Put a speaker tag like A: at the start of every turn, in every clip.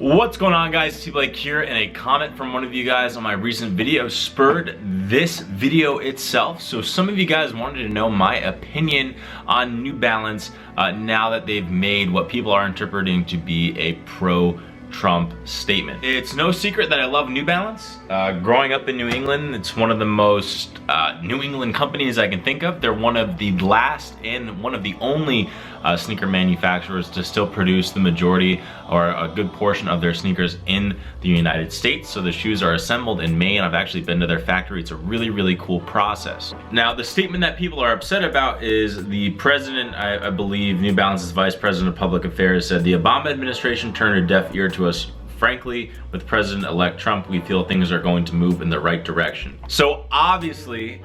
A: What's going on, guys? T-Blake here, and a comment from one of you guys on my recent video spurred this video itself. So some of you guys wanted to know my opinion on New Balance now that they've made what people are interpreting to be a pro-Trump statement. It's no secret that I love New Balance. Growing up in New England, it's one of the most New England companies I can think of. They're one of the last and one of the only sneaker manufacturers to still produce the majority or a good portion of their sneakers in the United States. So the shoes are assembled in Maine. I've actually been to their factory. It's a really, really cool process. Now, the statement that people are upset about is the president, I believe New Balance's vice president of public affairs, said the Obama administration turned a deaf ear to us. Frankly, with President-elect Trump, we feel things are going to move in the right direction. So obviously,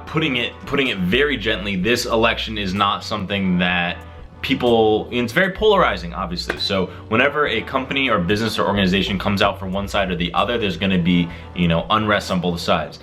A: putting it very gently, this election is not something that it's very polarizing, obviously. So whenever a company or business or organization comes out for one side or the other, there's gonna be, unrest on both sides.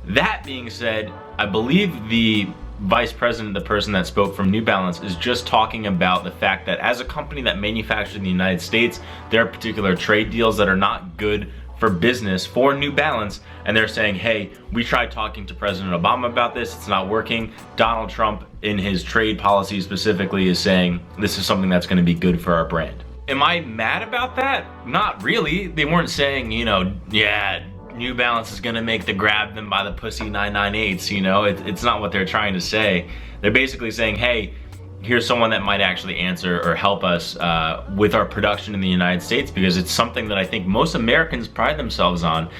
A: That being said, I believe the vice president, the person that spoke from New Balance, is just talking about the fact that as a company that manufactures in the United States, there are particular trade deals that are not good for business for New Balance, and they're saying, hey, we tried talking to President Obama about this, it's not working. Donald Trump, in his trade policy specifically, is saying this is something that's going to be good for our brand. Am I mad about that? Not really. They weren't saying, yeah, New Balance is gonna make the grab them by the pussy 998s, it's not what they're trying to say. They're basically saying, hey, here's someone that might actually answer or help us with our production in the United States, because it's something that I think most Americans pride themselves on,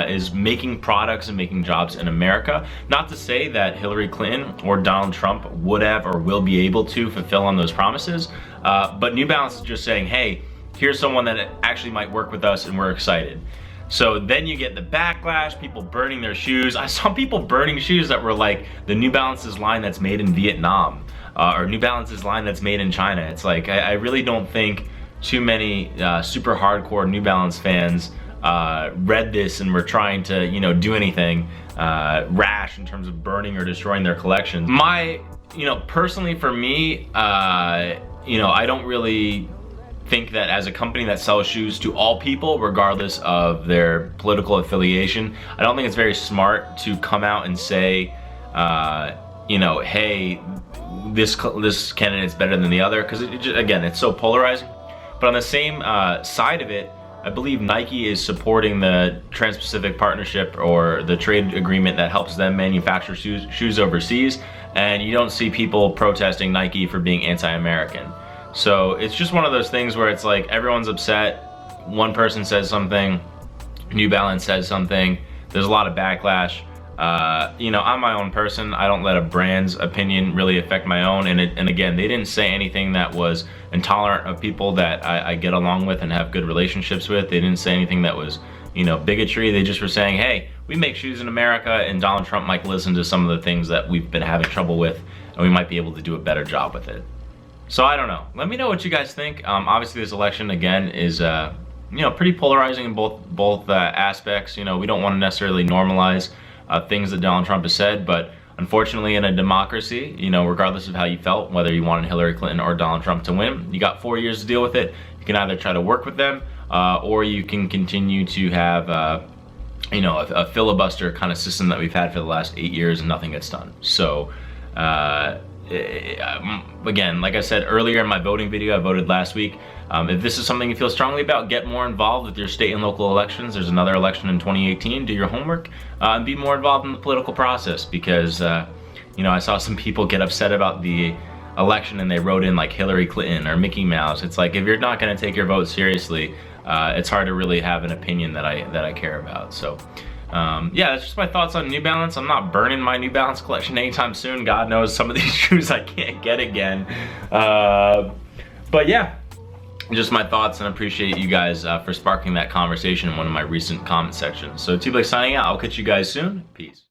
A: is making products and making jobs in America. Not to say that Hillary Clinton or Donald Trump would have or will be able to fulfill on those promises, but New Balance is just saying, hey, here's someone that actually might work with us and we're excited. So then you get the backlash, people burning their shoes. I saw people burning shoes that were like the New Balance's line that's made in Vietnam, or New Balance's line that's made in China. It's like, I really don't think too many super hardcore New Balance fans read this and were trying to, do anything rash in terms of burning or destroying their collections. Personally for me, I don't really think that as a company that sells shoes to all people, regardless of their political affiliation, I don't think it's very smart to come out and say, hey, this candidate's better than the other, because again, it's so polarizing. But on the same side of it, I believe Nike is supporting the Trans-Pacific Partnership, or the trade agreement that helps them manufacture shoes overseas, and you don't see people protesting Nike for being anti-American. So it's just one of those things where it's like everyone's upset, one person says something, New Balance says something, there's a lot of backlash. I'm my own person. I don't let a brand's opinion really affect my own, and again, they didn't say anything that was intolerant of people that I get along with and have good relationships with. They didn't say anything that was, bigotry. They just were saying, hey, we make shoes in America, and Donald Trump might listen to some of the things that we've been having trouble with, and we might be able to do a better job with it. So I don't know. Let me know what you guys think. Obviously, this election again is pretty polarizing in both aspects. We don't want to necessarily normalize things that Donald Trump has said, but unfortunately, in a democracy, regardless of how you felt, whether you wanted Hillary Clinton or Donald Trump to win, you got 4 years to deal with it. You can either try to work with them, or you can continue to have a filibuster kind of system that we've had for the last 8 years and nothing gets done. So again, like I said earlier in my voting video, I voted last week. If this is something you feel strongly about, get more involved with your state and local elections. There's another election in 2018. Do your homework and be more involved in the political process, because I saw some people get upset about the election and they wrote in like Hillary Clinton or Mickey Mouse. It's like, if you're not going to take your vote seriously, it's hard to really have an opinion that I care about. So yeah, that's just my thoughts on New Balance. I'm not burning my New Balance collection anytime soon. God knows some of these shoes I can't get again. But yeah, just my thoughts, and appreciate you guys for sparking that conversation in one of my recent comment sections. So T-Blake signing out. I'll catch you guys soon. Peace.